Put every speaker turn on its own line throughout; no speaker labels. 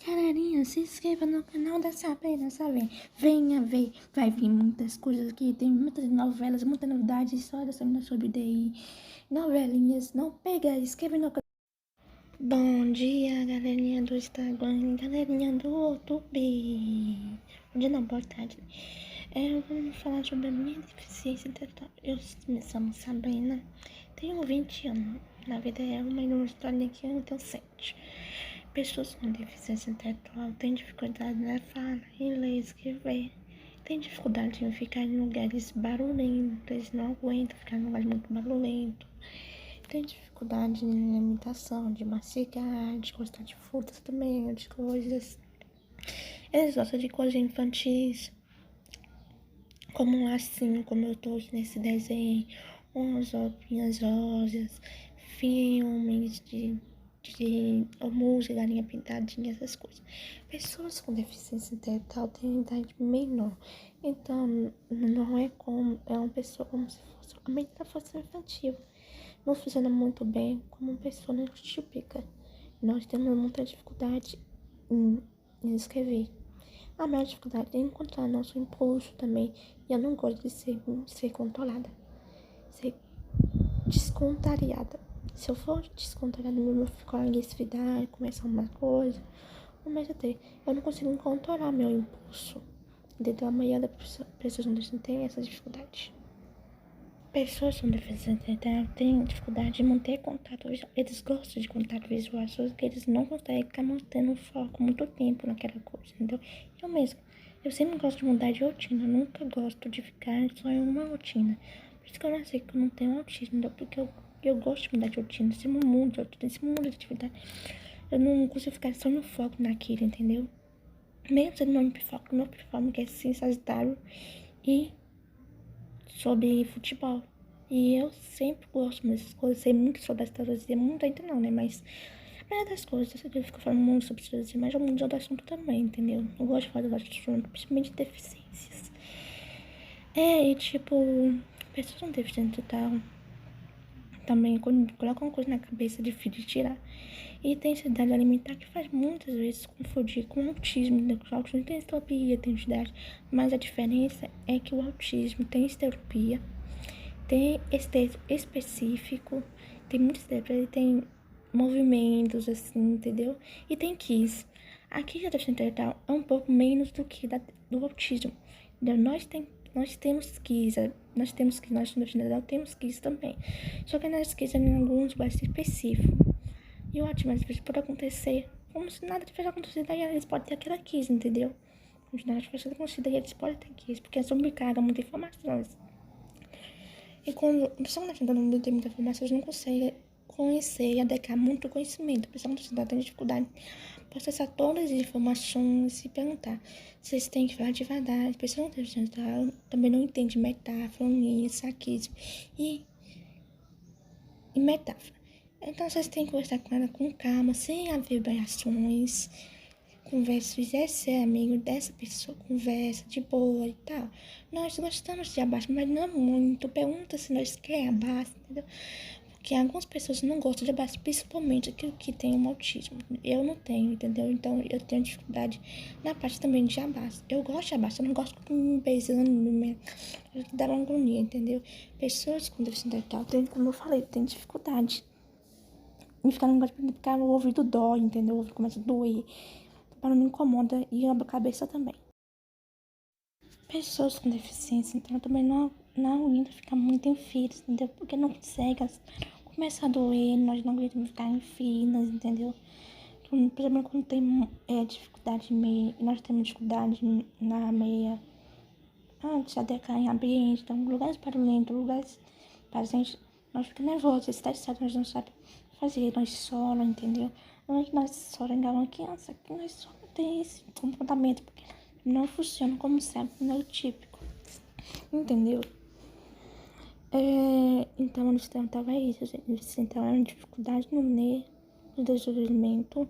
Galerinha, se inscreva no canal da Sabrina, sabe? Venha ver, vai vir muitas coisas aqui, tem muitas novelas, muitas novidades, histórias sobre DI, novelinhas, não pega, inscreva no canal. Bom dia, galerinha do Instagram, galerinha do YouTube. Bom dia não, boa tarde. Vamos falar sobre a minha deficiência intelectual. Eu me chamo Sabrina, tenho 20 anos, na vida real, mas não estou aqui, eu tenho 7. Pessoas com deficiência intelectual têm dificuldade na fala, em ler, escrever. Têm dificuldade em ficar em lugares barulhentos, eles não aguentam ficar em lugares muito barulhentos. Tem dificuldade em alimentação, de mastigar, de gostar de frutas também, de coisas. Eles gostam de coisas infantis, como um lacinho, como eu tô aqui nesse desenho, umas roupinhas rosas, filmes ou música, galinha pintadinha, essas coisas. Pessoas com deficiência intelectual têm idade menor, então não é como, é uma pessoa como se fosse, a mente da fosse infantil. Não funciona muito bem como uma pessoa neurotípica. Nós temos muita dificuldade em escrever. A maior dificuldade é encontrar nosso impulso também. E eu não gosto de ser controlada, ser descontrariada. Se eu for descontrariada, meu fico agressividade, começa uma coisa, começa a ter. Eu não consigo controlar meu impulso. Entendeu? A maioria das pessoas não tem essa dificuldade. Pessoas com deficiência intelectual têm dificuldade de manter contato visual. Eles gostam de contato visual, só que eles não conseguem ficar mantendo foco muito tempo naquela coisa, entendeu? Eu mesmo, eu sempre gosto de mudar de rotina, eu nunca gosto de ficar só em uma rotina. Por isso que eu não sei que eu não tenho autismo, entendeu? Porque eu gosto de mudar de rotina, se eu mudo de rotina, se eu mudo de atividade, eu não consigo ficar só no foco naquilo, entendeu? Mesmo sendo meu foco, meu foco que é sim Sagitário e sobre futebol. E eu sempre gosto dessas coisas, sei muito sobre astrologia, muito ainda não, né? Mas a maioria das coisas, eu fico falando muito sobre astrologia, mas eu mudo de assunto também, entendeu? Eu gosto de falar de assunto, principalmente de deficiências. E tipo, pessoas com deficiência e tal, também colocam uma coisa na cabeça difícil de tirar. E tem ansiedade alimentar que faz muitas vezes confundir com autismo, né? O autismo tem esteropia, tem ansiedade, mas a diferença é que o autismo tem esteropia, tem esteto específico, tem muito esteto, ele tem movimentos assim, entendeu? E tem quis. Aqui já deficiência intelectual é um pouco menos do que do autismo. Entendeu? Nós temos quis, nós temos quis também. Só que nós quis em alguns lugares específicos. E o autismo às vezes pode acontecer como se nada tivesse acontecido, aí eles podem ter aquela quis, entendeu? Como se nada tivesse acontecido, aí eles podem ter quis, porque é sobrecarga muitas informações. E quando a pessoa que está tentando ter muita informação, eles não consegue conhecer e adequar muito conhecimento. A pessoa que está tendo dificuldade de processar todas as informações e perguntar. Vocês têm que falar devagar. A pessoa que está também não entende metáfora, unir, saquismo e metáfora. Então vocês têm que conversar com ela com calma, sem haver variações. Conversa, se quiser ser amigo dessa pessoa, conversa de boa e tal. Nós gostamos de abraço, mas não muito. Pergunta se nós queremos abraço, entendeu? Porque algumas pessoas não gostam de abraço, principalmente aquilo que tem um autismo. Eu não tenho, entendeu? Então eu tenho dificuldade na parte também de abraço. Eu gosto de abraço, eu não gosto de me beijando, me dar uma agonia, entendeu? Pessoas com deficiência intelectual têm, como eu falei, têm dificuldade em ficar no lugar de ficar o ouvido dói, entendeu? O ouvido começa a doer. Para não me incomoda e a cabeça também. Pessoas com deficiência, então também não aguentam ficar muito em filas, entendeu? Porque não consegue, começa a doer, nós não aguentamos ficar em filas, entendeu? Por exemplo, quando tem dificuldade em meia, nós temos dificuldade na meia, de adequar em ambiente, então lugares barulhentos, lugares para a gente, nós ficamos nervosos, estressados, nós não sabemos fazer, nós sola, entendeu? Não é que nós sola igual uma criança, que nós só tem esse comportamento, porque não funciona como certo neurotípico, entendeu? Então, eles tentavam isso, eles tentavam uma dificuldade no ler, no desenvolvimento,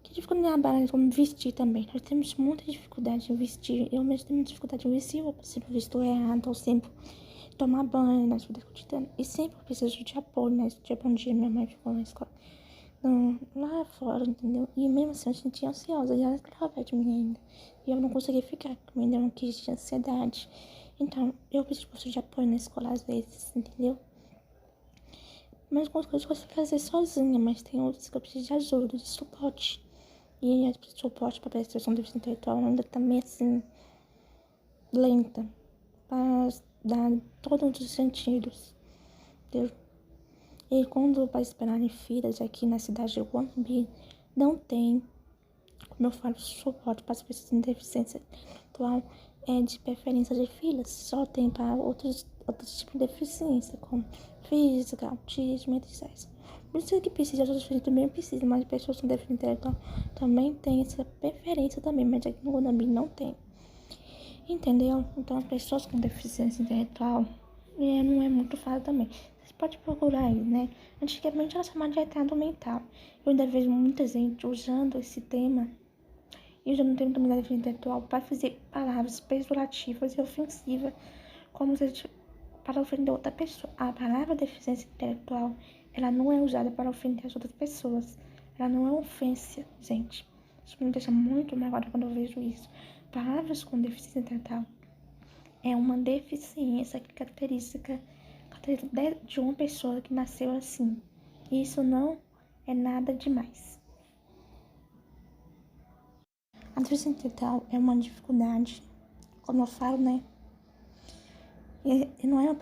que dificuldade na barra como vestir também. Nós temos muita dificuldade em vestir, eu mesmo tenho dificuldade em vestir, eu sempre visto errado, ou sempre tomar banho nas vidas cotidianas, e sempre preciso de apoio, né? De bom dia, minha mãe ficou na escola. lá fora, entendeu? E mesmo assim eu sentia ansiosa, e ela estava perto de mim ainda. E eu não conseguia ficar, porque me deu uma crise de ansiedade. Então, eu preciso de de apoio na escola às vezes, entendeu? Mas algumas coisas eu consigo fazer sozinha, mas tem outras que eu preciso de ajuda, de suporte. E a suporte para a prestação de serviço intelectual ainda tá meio assim, lenta, para dar todos os sentidos, entendeu? E quando vai esperar em filas aqui na cidade de Guambi, não tem, como eu falo, suporte para as pessoas com deficiência intelectual, de preferência de filas, só tem para outros tipos de deficiência, como física, autismo, etc. Por isso que precisa, as outras pessoas também precisam, mas pessoas com deficiência intelectual também tem essa preferência também, mas aqui no Guambi não tem. Entendeu? Então, as pessoas com deficiência intelectual não é muito fácil também. Você pode procurar aí, né? Antigamente era chamada de retardo mental. Eu ainda vejo muita gente usando esse tema e usando o termo também da deficiência intelectual para fazer palavras pejorativas e ofensivas, como se para ofender outra pessoa. A palavra deficiência intelectual, ela não é usada para ofender as outras pessoas. Ela não é ofensa, gente. Isso me deixa muito magoada quando eu vejo isso. Palavras com deficiência intelectual é uma deficiência característica de uma pessoa que nasceu assim. Isso não é nada demais. A deficiência intelectual é uma dificuldade, como eu falo, né? E não é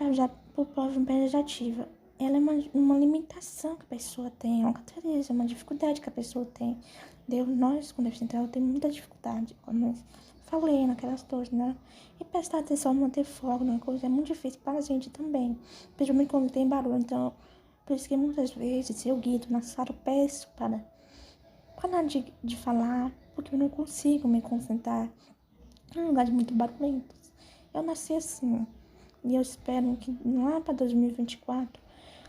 por prova pejorativa. Ela é uma limitação que a pessoa tem, é uma característica, uma dificuldade que a pessoa tem. Nós, com deficiência intelectual, temos muita dificuldade, como eu falei naquelas coisas, né? E prestar atenção, manter foco numa coisa é muito difícil para a gente também, principalmente quando tem barulho. Então, por isso que muitas vezes eu grito na sala, eu peço para parar de falar, porque eu não consigo me concentrar em lugares muito barulhentos. Eu nasci assim, e eu espero que lá para 2024,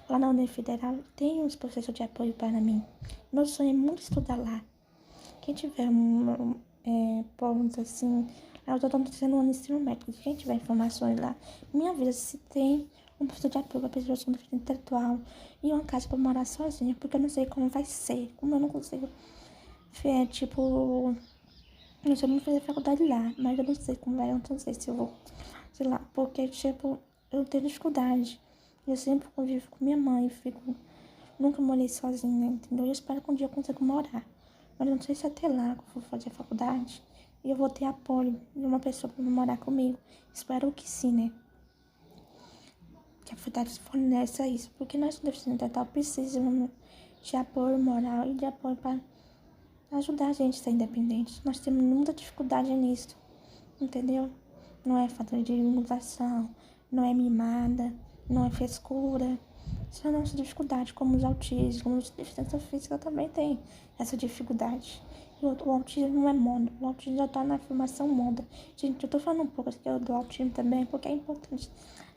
lá na Universidade Federal, tenha uns professores de apoio para mim. Meu sonho é muito estudar lá. Quem tiver pontos assim, eu estou sendo um ensino médico. Quem tiver informações lá, me avisa se tem um professor de apoio para pessoas com deficiência intelectual e uma casa para morar sozinha, porque eu não sei como vai ser, como eu não consigo, eu só não fazer faculdade lá, mas eu não sei como vai, eu não sei se eu vou, sei lá, porque, eu tenho dificuldade. Eu sempre convivo com minha mãe, nunca morei sozinha, entendeu? Eu espero que um dia eu consiga morar. Mas eu não sei se até lá que eu vou fazer a faculdade e eu vou ter apoio de uma pessoa para morar comigo. Espero que sim, né? Que a faculdade forneça isso, porque nós, deficientes mental, precisamos de apoio moral e de apoio para ajudar a gente a ser independente. Nós temos muita dificuldade nisso, entendeu? Não é falta de imunização, não é mimada, não é frescura. Isso é a nossa dificuldade, como os autistas, como os deficiência física também tem essa dificuldade. E o autismo não é moda, o autismo já está na formação moda. Gente, eu tô falando um pouco aqui do autismo também, porque é importante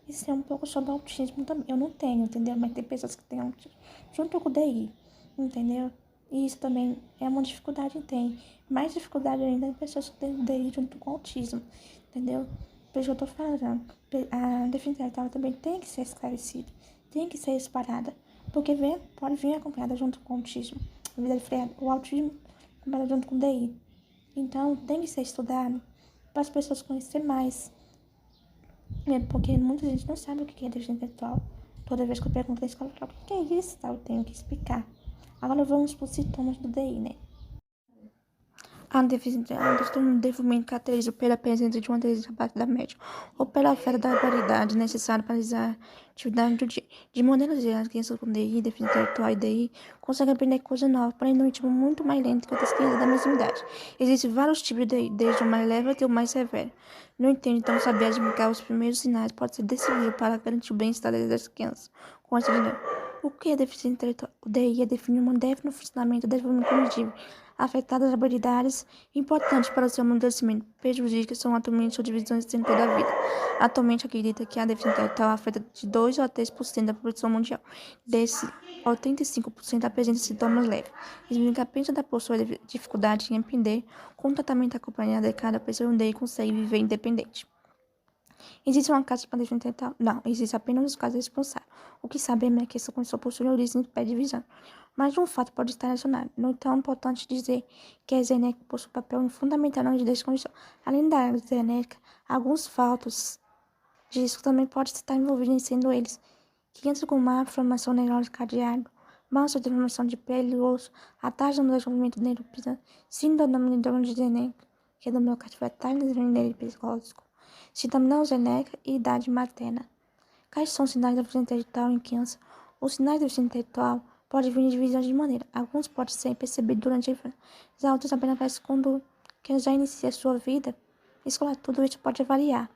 isso é um pouco sobre autismo também. Eu não tenho, entendeu? Mas tem pessoas que têm autismo junto com o DI, entendeu? E isso também é uma dificuldade, tem. Mais dificuldade ainda em pessoas que têm DI junto com autismo, entendeu? Por isso que eu tô falando, a deficiência intelectual também tem que ser esclarecida, tem que ser separada, porque pode vir acompanhada junto com o autismo, o autismo acompanhado junto com o DI. Então, tem que ser estudado para as pessoas conhecerem mais, porque muita gente não sabe o que é deficiência intelectual. Toda vez que eu pergunto na escola, eu falo, o que é isso? Eu tenho que explicar. Agora vamos para os sintomas do DI, né? A deficiência é um transtorno de desenvolvimento caracterizado pela presença de uma deficiência abaixo da média ou pela falta da habilidade necessária para realizar a atividade do dia. De maneira geral, as crianças com DI, deficiência intelectual e DI conseguem aprender coisas novas, porém num ritmo muito mais lento que outras crianças da mesma idade. Existem vários tipos de DI, desde o mais leve até o mais severo. No entanto, então, saber identificar os primeiros sinais pode ser decisivo para garantir o bem-estar das crianças com essa dinâmica. O que é deficiência intelectual? O DI é definir uma déficit no funcionamento do desenvolvimento cognitivo, afetadas habilidades importantes para o seu amadurecimento, prejudicam são atualmente subdivisões em toda a vida. Atualmente acredita que a deficiência intelectual afeta de 2 a 3% da população mundial. Desse, 85% apresenta sintomas leves. Isso que apenas da possui dificuldade em aprender, com o tratamento acompanhado de cada pessoa um dia consegue viver independente. Existe uma causa para deficiência intelectual? Não, existe apenas os casos responsáveis. O que sabemos é que essa condição possui origem em pé de visão. Mais de um fato pode estar relacionado. No entanto, é importante dizer que a genética possui um papel fundamental na descondição. Além da genética, alguns fatos de risco também podem estar envolvidos, sendo eles câncer com má inflamação neurológica cardíaca, mancha de inflamação de pele e osso, atraso no desenvolvimento neuropsiquiátrico, síndrome genética, que é do miocárdio fetal e desenvolvimento psicológico, síndrome não genética e idade materna. Quais são os sinais da deficiência intelectual em câncer? Os sinais da deficiência intelectual podem vir de divisões de maneira. Alguns podem ser percebidos durante a infância, já outros apenas aparecem quando quem já inicia a sua vida escolar. Tudo isso pode variar.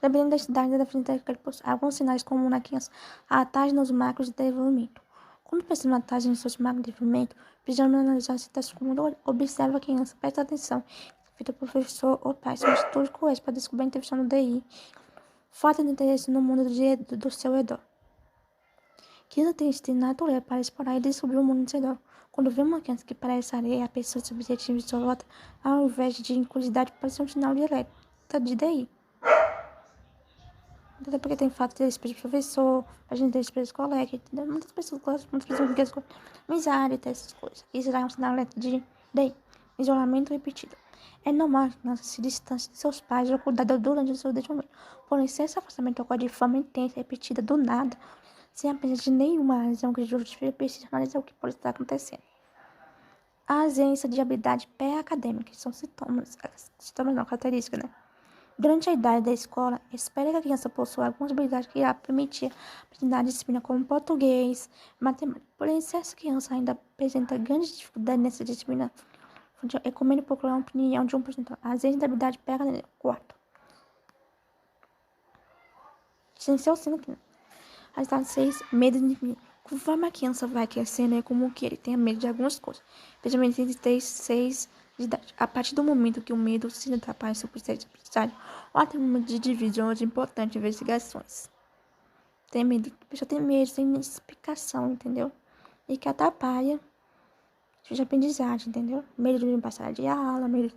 Dependendo da idade da deficiência intelectual, alguns sinais comuns na criança, a atalho nos marcos de desenvolvimento. Quando percebe uma atalho nos seus marcos de desenvolvimento, precisamos analisar a situação como observa a criança, presta atenção, feita o professor ou pai, sobre atitudes corretas para descobrir a intervenção do DI. Falta de interesse no mundo do seu redor. Criança tem instinto natural para explorar e descobrir o mundo do seu redor. Quando vê uma criança que parece areia, a pessoa subjetiva de sua volta, ao invés de curiosidade, pode ser um sinal direto de DI. Até porque tem fato de respeito de professor, a gente tem respeito de colega, entendeu? Muitas pessoas gostam, muitas pessoas não gostam de amizade, essas coisas. Isso já é um sinal de isolamento repetido. É normal que criança se distancie de seus pais ou cuidador durante o seu desenvolvimento. Porém, se esse afastamento ocorre de forma intensa, repetida, do nada, sem a presença de nenhuma razão que justifique, precisa analisar o que pode estar acontecendo. A ausência de habilidade pré-acadêmica são sintomas não, características, né? Durante a idade da escola, espera que a criança possua algumas habilidades que irá permitir aprender disciplina como português, matemática. Porém, se essa criança ainda apresenta grande dificuldade nessa disciplina, recomendo procurar uma opinião de um profissional. Às vezes, a habilidade pega nele. 4. Essencial sendo que a idade 6, medo de intimidade. Conforme a criança vai crescendo, é comum que ele tenha medo de algumas coisas, especialmente entre 3 e 6 de idade. A partir do momento que o medo se atrapalha em seu processo de aprendizagem, ou até no momento de divisões de importantes investigações. Tem medo, a pessoa tem medo sem explicação, entendeu? E que atrapalha de aprendizagem, entendeu? Medo de passar de aula, medo de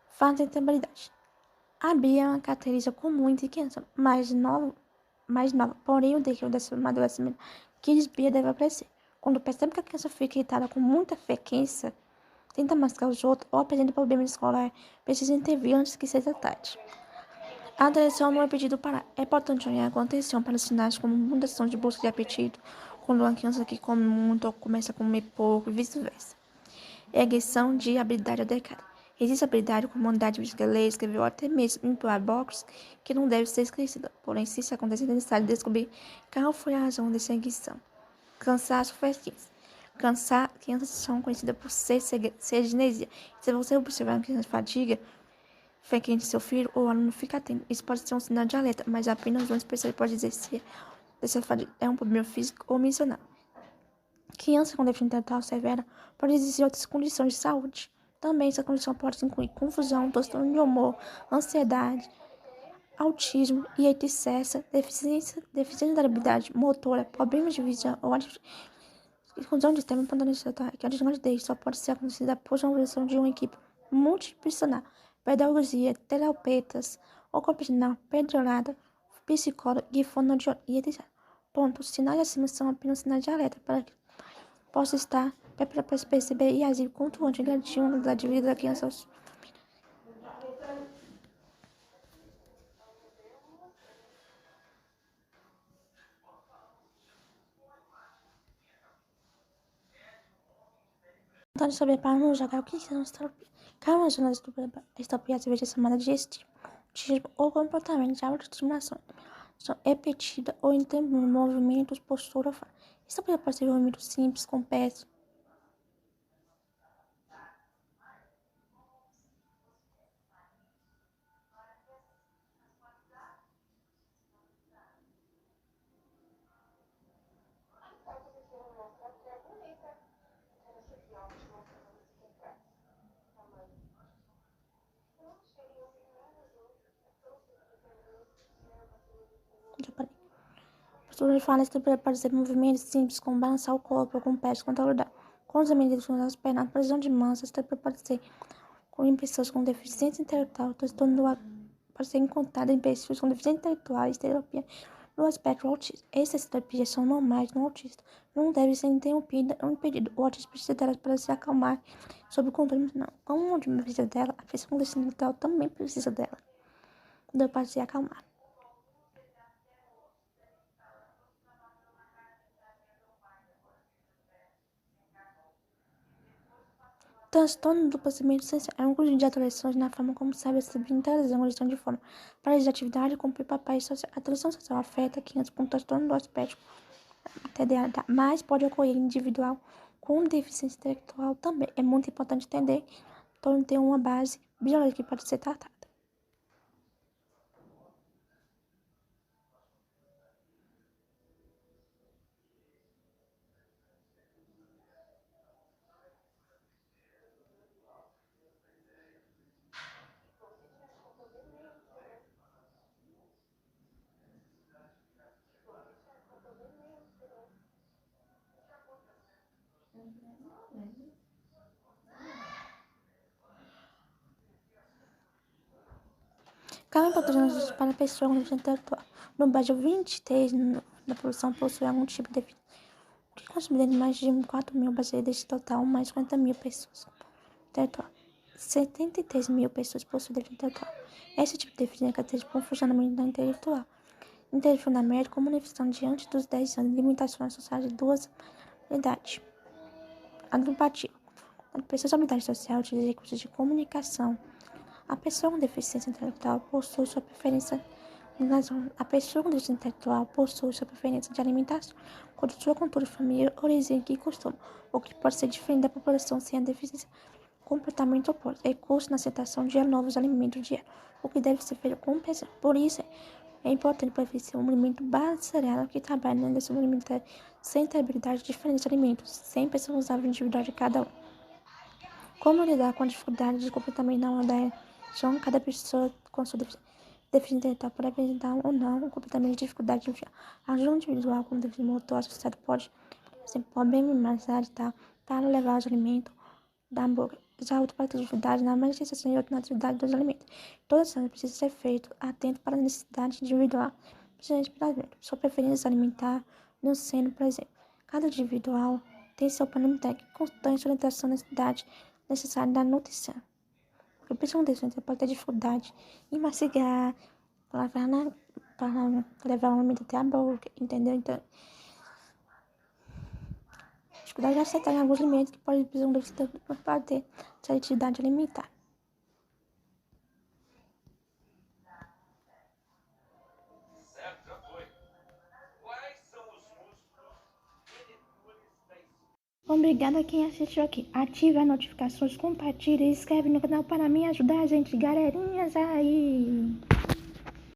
falta de estabilidade. A Bia é uma característica comum entre crianças mais nova, porém o decorrer desse amadurecimento que desvia deve aparecer. Quando percebe que a criança fica irritada com muita frequência, tenta mascar os outros ou apresenta problemas escolares, precisa intervir antes que seja tarde. A atenção não é pedido para. É importante olhar com atenção para sinais como mudação de busca de apetite, quando uma criança que come muito ou começa a comer pouco e vice-versa. Erguição de habilidade adequada. Existe habilidade como unidade de ler, escrever ou até mesmo empurrar box que não deve ser esquecida. Porém, se isso acontecer, é necessário descobrir qual foi a razão dessa erguição. Cansaço frequência. Crianças são conhecidas por serginesia. Se você observar uma criança de fadiga frequente seu filho ou aluno fica atento, isso pode ser um sinal de alerta, mas apenas uma especialista pode dizer se essa fadiga é um problema físico ou mencional. Criança com deficiência intelectual severa pode existir outras condições de saúde. Também essa condição pode incluir confusão, transtorno de humor, ansiedade, autismo e etc. Deficiência da habilidade motora, problemas de visão ou exclusão de tema que a desgraça só pode ser acontecida após uma evolução de uma equipe multidisciplinar, pedagogia, terapeutas, ocupacional, pediatra, psicólogo e fonoaudiólogo e etc. Ponto. Os sinais acima são apenas sinais de alerta para que possa estar preparado para perceber e agir quanto antes garantir uma qualidade de vida da criança. Então, sobre para não jogar o que são estopias. Cada zona de estopia às vezes é chamada de tipo ou comportamento de autoestimação. São repetida ou em termos de movimentos, postura ou fala. Estopia pode ser um movimento simples, com pés. Já parei. Postura de fala pode ser movimentos simples, como balançar o corpo ou com pés contra o lugar. Com os amigos das pernas, precisão de mãos, estopia pode ser em pessoas com deficiência intelectual, transtorno pode ser encontrado em pessoas com deficiência intelectual e estereopia No aspecto autista, essas terapias são normais no autista. Não deve ser impedido. O autista precisa delas para se acalmar sob o controle emocional. Como o autista precisa dela, a pessoa com deficiência intelectual também precisa dela. Deu para se acalmar. Transtorno do processamento sensorial é um conjunto de alterações na forma como sabe se interação ou gestão de forma para as atividades e cumprir papéis sociais. A transição social afeta crianças com transtorno do aspecto TDAH, mas pode ocorrer em individual com deficiência intelectual também. É muito importante entender que todo tem uma base biológica que pode ser tratada. Cada importância para a pessoa com deficiência intelectual. No Brasil, 23 da população possui algum tipo de deficiência, o que considera mais de 4 mil brasileiros desse total, mais 50 mil pessoas intelectual. 73 mil pessoas possuem deficiência intelectual. Esse tipo de deficiência é característico por um funcionamento intelectual fundamental como manifestação diante dos 10 anos de limitações sociais de duas habilidades. Adupativa. Quando pessoas com habilidade social utilizam recursos de comunicação, a pessoa com deficiência intelectual possui sua preferência de alimentação, quando sua cultura, família, origem e costume, o que pode ser diferente da população sem a deficiência. Comportamento oposto. Recurso na aceitação de novos alimentos diários, o que deve ser feito com pressão. Por isso, é importante preferir um alimento balanceado que trabalhe na direção alimentar sem ter habilidades de diferentes alimentos, sem pessoas usar o individual de cada um. Como lidar com a dificuldade de comportamento na hora da ação? Cada pessoa com sua deficiência intelectual pode apresentar ou não um comportamento de dificuldade de enxergar. A ajuda individual com deficiência motor associada pode, por exemplo, problematizar para levar os alimentos da boca. Já outra atividade na manifestação e outra na atividade dos alimentos. Todas essas precisam ser feitas atento para a necessidade individual, principalmente para ver sua preferência alimentar no seno, por exemplo. Cada individual tem seu plano alimentar que constante orientação à necessidade necessária da nutrição. Porque a pessoa com deficiência pode ter dificuldade em mastigar, para levar o alimento até a boca, entendeu? Então, dificuldade de aceitar alguns alimentos que podem precisar de deficiência para ter seletividade alimentar. Obrigada a quem assistiu aqui. Ative as notificações, compartilhe e inscreve no canal para me ajudar, gente. Galerinhas aí!